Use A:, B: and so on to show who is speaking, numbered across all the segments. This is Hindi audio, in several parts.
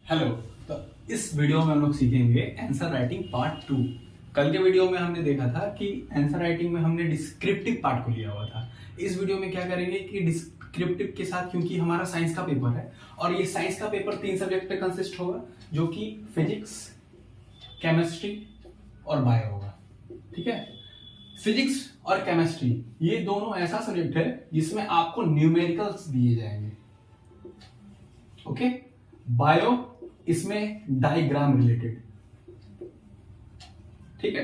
A: हेलो। तो इस वीडियो में हम लोग सीखेंगे आंसर राइटिंग पार्ट 2। कल के वीडियो में हमने देखा था कि आंसर राइटिंग में हमने डिस्क्रिप्टिव पार्ट को लिया हुआ था। इस वीडियो में क्या करेंगे कि डिस्क्रिप्टिव के साथ, क्योंकि हमारा साइंस का पेपर है और ये साइंस का पेपर 3 सब्जेक्ट पे कंसिस्ट होगा, जो कि फिजिक्स, केमिस्ट्री और बायो होगा। ठीक है, फिजिक्स और केमिस्ट्री ये दोनों ऐसा सब्जेक्ट है जिसमें आपको न्यूमेरिकल्स दिए जाएंगे। ओके, बायो इसमें डायग्राम रिलेटेड। ठीक है,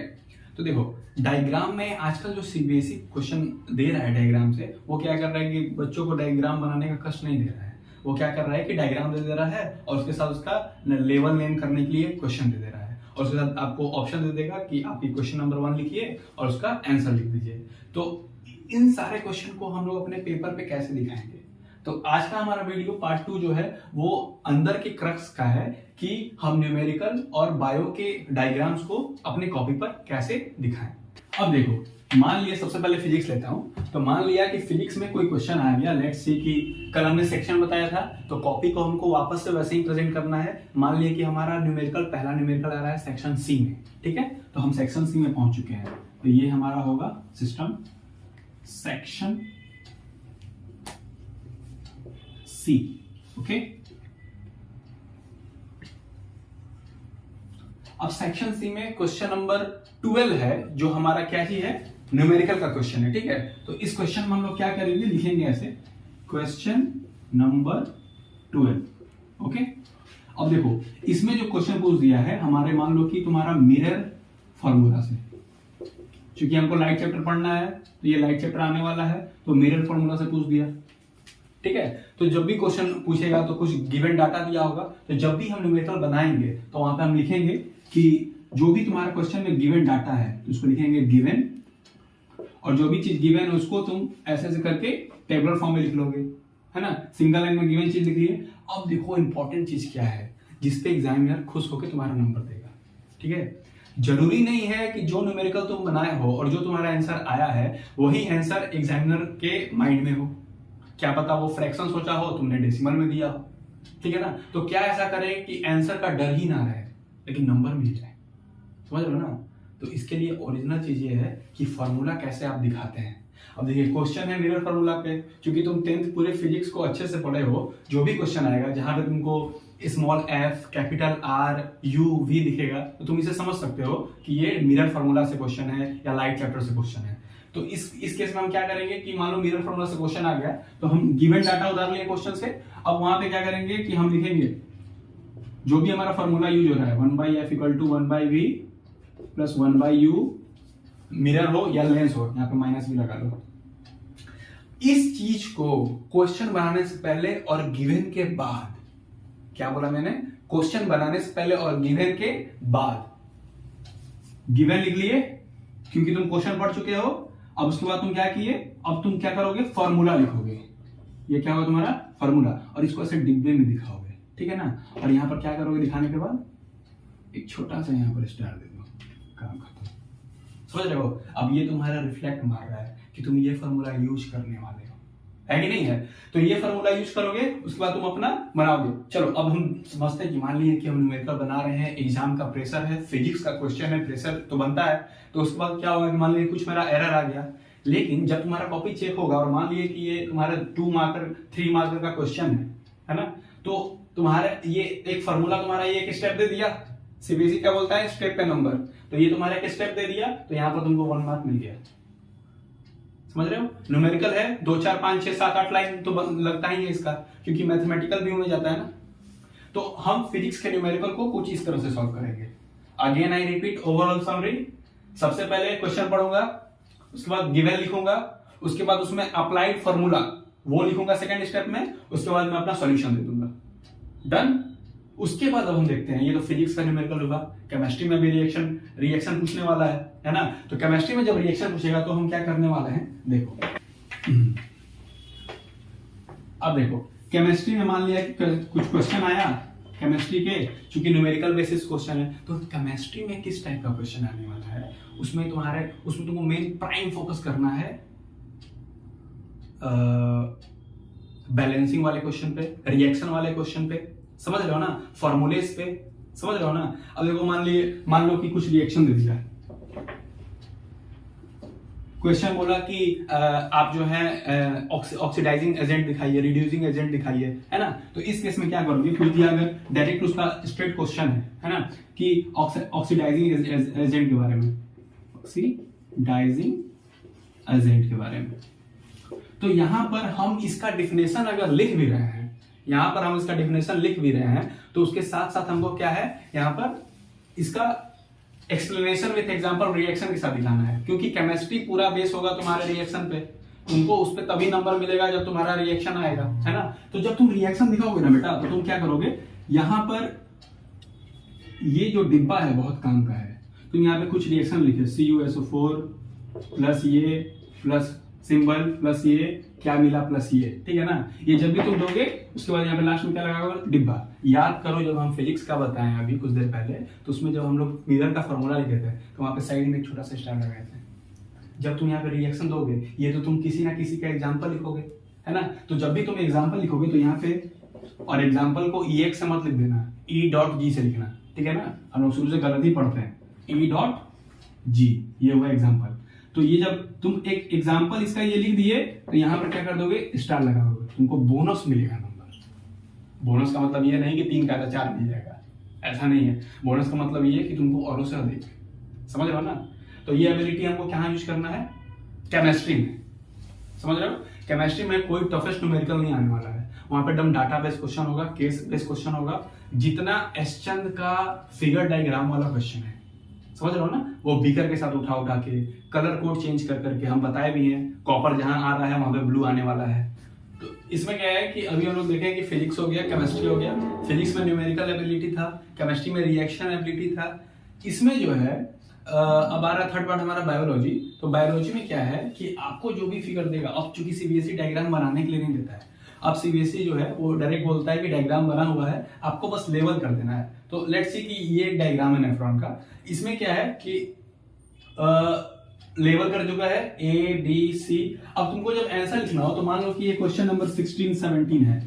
A: तो देखो डायग्राम में आजकल जो सीबीएसई क्वेश्चन दे रहा है डायग्राम से, वो क्या कर रहा है कि बच्चों को डायग्राम बनाने का कष्ट नहीं दे रहा है। वो क्या कर रहा है कि डायग्राम दे रहा है और उसके साथ उसका लेवल नेम करने के लिए क्वेश्चन दे रहा है और उसके साथ आपको ऑप्शन दे देगा कि आपकी क्वेश्चन नंबर 1 लिखिए और उसका आंसर लिख दीजिए। तो इन सारे क्वेश्चन को हम लोग अपने पेपर पे कैसे दिखाएंगे? तो आज का हमारा वीडियो पार्ट 2 जो है वो अंदर के क्रक्स का है कि हम न्यूमेरिकल और बायो के डायग्राम्स को अपने कॉपी पर कैसे दिखाएं। अब देखो, मान लिया सबसे पहले फिजिक्स लेता हूं। तो मान लिया कि फिजिक्स में कोई क्वेश्चन आ गया। लेट्स सी कि कल हमने सेक्शन बताया था, तो कॉपी को हमको वापस से वैसे ही प्रेजेंट करना है। मान लिया कि हमारा न्यूमेरिकल, पहला न्यूमेरिकल आ रहा है सेक्शन सी में। ठीक है, तो हम सेक्शन सी में पहुंच चुके हैं। तो ये हमारा होगा सिस्टम सेक्शन सी। ओके, अब सेक्शन सी में क्वेश्चन नंबर 12 है, जो हमारा क्या ही है, न्यूमेरिकल का क्वेश्चन है। ठीक है, तो इस क्वेश्चन में हम लोग क्या करेंगे, लिखेंगे ऐसे क्वेश्चन नंबर 12। ओके, अब देखो इसमें जो क्वेश्चन पूछ दिया है हमारे, मान लो कि तुम्हारा मिरर फॉर्मूला से, क्योंकि हमको लाइट चैप्टर पढ़ना है तो ये लाइट चैप्टर आने वाला है, तो मिरर फॉर्मूला से पूछ दिया। ठीक है, तो जब भी क्वेश्चन पूछेगा तो कुछ गिवन डाटा दिया होगा, तो जब भी हम न्यूमेरिकल बनाएंगे तो वहां पे हम लिखेंगे कि जो भी तुम्हारा क्वेश्चन में गिवन डाटा है तो उसको लिखेंगे गिवन, और जो भी चीज गिवन है उसको तुम ऐसे ऐसे करके टेबुलर फॉर्म में लिख लोगे, है ना। सिंगल लाइन में गिवन चीज लिख लिए। अब देखो इंपॉर्टेंट चीज क्या है जिसपे एग्जामिनर खुश होकर तुम्हारा नंबर देगा। ठीक है, जरूरी नहीं है कि जो न्यूमेरिकल तुम बनाए हो और जो तुम्हारा आंसर आया है वही आंसर एग्जामिनर के माइंड में हो। क्या पता वो फ्रैक्शन सोचा हो, तुमने डेसिमल में दिया हो। ठीक है ना, तो क्या ऐसा करें कि आंसर का डर ही ना रहे लेकिन नंबर मिल जाए। समझ रहे हो ना। तो इसके लिए ओरिजिनल चीज ये है कि फॉर्मूला कैसे आप दिखाते हैं। अब देखिए क्वेश्चन है मिरर फॉर्मूला पे, क्योंकि तुम 10th पूरे फिजिक्स को अच्छे से पढ़े हो, जो भी क्वेश्चन आएगा जहां पे तुमको small f, capital R, U, V दिखेगा तो तुम इसे समझ सकते हो कि ये मिरर फॉर्मूला से क्वेश्चन है या लाइट चैप्टर से क्वेश्चन है। तो इस केस में हम क्या करेंगे कि मान लो मिरर फॉर्मूला से क्वेश्चन आ गया तो हम गिवन डाटा उतार लिए क्वेश्चन से। अब वहां पे क्या करेंगे कि हम लिखेंगे जो भी हमारा फॉर्मूला यूज हो रहा है, 1/f = 1/v + 1/u, मिरर हो या लेंस हो, यहाँ पे माइनस भी लगा लो। इस चीज को क्वेश्चन बनाने से पहले और गिवन के बाद, क्या बोला मैंने, क्वेश्चन बनाने से पहले और गिवन के बाद, गिवन लिख लिए क्योंकि तुम क्वेश्चन पढ़ चुके हो। अब उसके बाद तुम क्या किए, अब तुम क्या करोगे, फॉर्मूला लिखोगे। ये क्या होगा तुम्हारा फॉर्मूला, और इसको ऐसे डिब्बे में दिखाओगे। ठीक है ना, और यहां पर क्या करोगे, दिखाने के बाद एक छोटा सा यहां पर स्टार दे दो, काम खत्म। समझ रहे हो। अब ये तुम्हारा रिफ्लेक्ट मार रहा है कि तुम ये फॉर्मूला यूज करने वाले हो, है कि नहीं है। तो ये फॉर्मूला यूज करोगे, उसके बाद तुम अपना बनाओगे। चलो अब हम समझते हैं कि मान लीजिए कि हम न्यूमेरिकल बना रहे हैं, एग्जाम का प्रेशर है, फिजिक्स का क्वेश्चन है, प्रेशर तो बनता है। तो उसके बाद क्या होगा कि मान लीजिए कुछ मेरा एरर आ गया, लेकिन जब तुम्हारा कॉपी चेक होगा और मान लीजिए कि ये तुम्हारा 2 मार्कर 3 मार्कर का क्वेश्चन है ना, तो तुम्हारे ये एक फॉर्मूला तुम्हारा ये एक स्टेप दे दिया। सीबीएसई क्या बोलता है, स्टेप पे नंबर। तो ये तुम्हारा एक स्टेप दे दिया, तो यहां पर तुमको 1 मार्क मिल गया। समझ रहे हो। न्यूमेरिकल है 2 4 5 6 7 8 लाइन तो लगता ही है इसका, क्योंकि मैथमेटिकल व्यू में जाता है ना। तो हम फिजिक्स के न्यूमेरिकल को कुछ इस तरह से सॉल्व करेंगे। Again I repeat, overall summary. सबसे पहले क्वेश्चन पढ़ूंगा, उसके बाद गिवन लिखूंगा, उसके बाद उसमें अप्लाइड फॉर्मूला वो लिखूंगा सेकंड स्टेप में, उसके बाद मैं अपना सॉल्यूशन दे दूंगा। डन। उसके बाद अब हम देखते हैं, ये तो फिजिक्स का न्यूमेरिकल होगा। केमिस्ट्री में भी रिएक्शन पूछने वाला है ना। तो केमिस्ट्री में जब रिएक्शन पूछेगा तो हम क्या करने वाले हैं, देखो। अब देखो केमिस्ट्री में मान लिया कि कुछ क्वेश्चन आया केमिस्ट्री के, चूंकि न्यूमेरिकल बेसिस क्वेश्चन है, तो केमिस्ट्री में किस टाइप का क्वेश्चन आने वाला है, उसमें तुमको मेन प्राइम फोकस करना है बैलेंसिंग वाले क्वेश्चन पे, रिएक्शन वाले क्वेश्चन पे, समझ रहे हो ना, फॉर्मूलेस पे समझ रहे हो ना। अब देखो मान लो कि कुछ रिएक्शन दे दिया, क्वेश्चन बोला कि आप जो है ऑक्सीडाइजिंग एजेंट दिखाइए, रिड्यूसिंग एजेंट दिखाइए, है ना। तो इस केस में क्या करोगे, पूछ दिया अगर डायरेक्ट उसका स्ट्रेट क्वेश्चन है ना, कि ऑक्सीडाइजिंग एजेंट के बारे में, ऑक्सीडाइजिंग एजेंट के बारे में, तो यहां पर हम इसका डिफिनेशन अगर लिख भी रहे हैं, यहां पर हम इसका डिफिनेशन लिख भी रहे हैं, तो उसके साथ साथ हमको क्या है, यहां पर इसका एक्सप्लेनेशन विथ एग्जांपल रिएक्शन के साथ दिखाना है, क्योंकि केमिस्ट्री पूरा बेस होगा तुम्हारे रिएक्शन पे, तुमको उस पे तभी नंबर मिलेगा जब तुम्हारा रिएक्शन आएगा, है ना। तो जब तुम रिएक्शन दिखाओगे ना बेटा, तो तुम क्या करोगे, यहां पर ये जो डिब्बा है बहुत काम का है, तुम यहाँ पे कुछ रिएक्शन लिखे, CuSO4 प्लस ये प्लस सिंबल प्लस ये क्या मिला प्लस ये, ठीक है ना। ये जब भी तुम दोगे उसके बाद यहाँ पे लास्ट में क्या लगा होगा, डिब्बा। याद करो जब हम फिजिक्स का बताएं अभी कुछ देर पहले, तो उसमें जब हम लोग मिरर का फॉर्मूला लिखे थे, तो वहां पे साइड में एक छोटा सा स्टार लगाए थे। जब तुम यहाँ पे रिएक्शन दोगे, ये तो तुम किसी ना किसी का एग्जाम्पल लिखोगे, है ना। तो जब भी तुम एग्जाम्पल लिखोगे तो यहाँ पे, और एग्जाम्पल को EX से मत लिख देना, E.G से लिखना, ठीक है ना। हम लोग शुरू से गलत ही पढ़ते हैं, E.G ये हुआ एग्जाम्पल। तो ये जब तुम एक एग्जाम्पल इसका ये लिख दिए, तो यहां पर क्या कर दोगे, स्टार लगाओगे, तुमको बोनस मिलेगा नंबर। बोनस का मतलब ये नहीं कि 3 का 4 मिल जाएगा, ऐसा नहीं है। बोनस का मतलब ये है कि तुमको औरों से अधिक, समझ रहे हो ना। तो ये एबिलिटी हमको कहाँ यूज करना है, केमिस्ट्री में, समझ रहे हो। केमिस्ट्री में कोई टफेस्ट न्यूमेरिकल नहीं आने वाला है, वहां पर एकदम डाटा बेस्ड क्वेश्चन होगा, केस बेस्ड क्वेश्चन होगा। जितना एसचंद का फिगर डायग्राम वाला क्वेश्चन है, समझ रहे हो ना, वो बीकर के साथ उठा के कलर कोड चेंज कर करके हम बताए भी हैं, कॉपर जहां आ रहा है वहां पे ब्लू आने वाला है। तो इसमें क्या है कि अभी हम लोग देखें कि फिजिक्स हो गया, केमिस्ट्री हो गया। फिजिक्स में न्यूमेरिकल एबिलिटी था, केमिस्ट्री में रिएक्शन एबिलिटी था। इसमें जो है अब आ रहा थर्ड पार्ट हमारा बायोलॉजी। तो बायोलॉजी में क्या है कि आपको जो भी फिगर देगा, अब चूंकि CBSE डायग्राम बनाने के लिए नहीं देता है, अब CBSE जो है वो डायरेक्ट बोलता है कि डायग्राम बना हुआ है, आपको बस लेवल कर देना है। तो लेट्स सी कि ये एक डायग्राम है नेफ्रॉन का, इसमें क्या है कि लेवल कर चुका है ABC। अब तुमको जब आंसर लिखना हो, तो मान लो कि ये क्वेश्चन नंबर 16-17 है,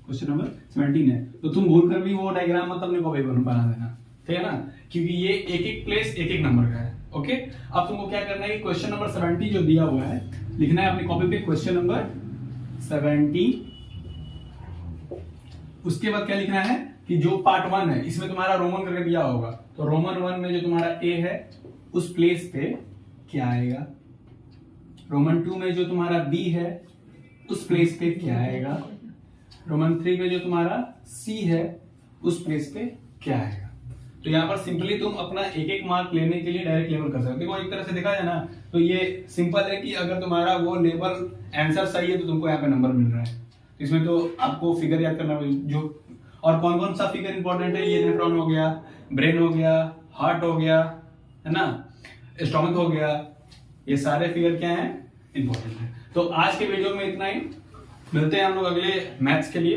A: क्वेश्चन नंबर 17 है, तो तुम भूल कर भी वो डायग्राम मतलब नहीं कॉपी बना देना, ठीक है ना, क्योंकि ये एक एक प्लेस एक एक नंबर का है। ओके, अब तुमको क्या करना है कि क्वेश्चन नंबर 70 जो दिया हुआ है, लिखना है अपनी कॉपी पे क्वेश्चन नंबर 70। उसके बाद क्या लिखना है कि जो पार्ट 1 है, इसमें तुम्हारा रोमन करके दिया होगा, तो रोमन 1 में जो तुम्हारा A है उस प्लेस पे क्या आएगा, रोमन 2 में जो तुम्हारा B है उस प्लेस पे क्या आएगा, रोमन 3 में जो तुम्हारा C है उस प्लेस पे क्या आएगा। तो यहाँ पर सिंपली तुम अपना एक एक मार्क लेने के लिए डायरेक्ट लेवल कर सकते हो। देखो एक तरह से देखा जाए ना, तो ये सिंपल है कि अगर तुम्हारा वो लेवल आंसर सही है तो तुमको यहाँ पे नंबर मिल रहा है। इसमें तो आपको फिगर याद करना जो, और कौन कौन सा फिगर इंपॉर्टेंट है, ये नेफ्रॉन हो गया, ब्रेन हो गया, हार्ट हो गया, है ना, स्टोमक हो गया, ये सारे फिगर क्या है, इंपॉर्टेंट है। तो आज के वीडियो में इतना ही, मिलते हैं हम लोग अगले मैथ्स के लिए।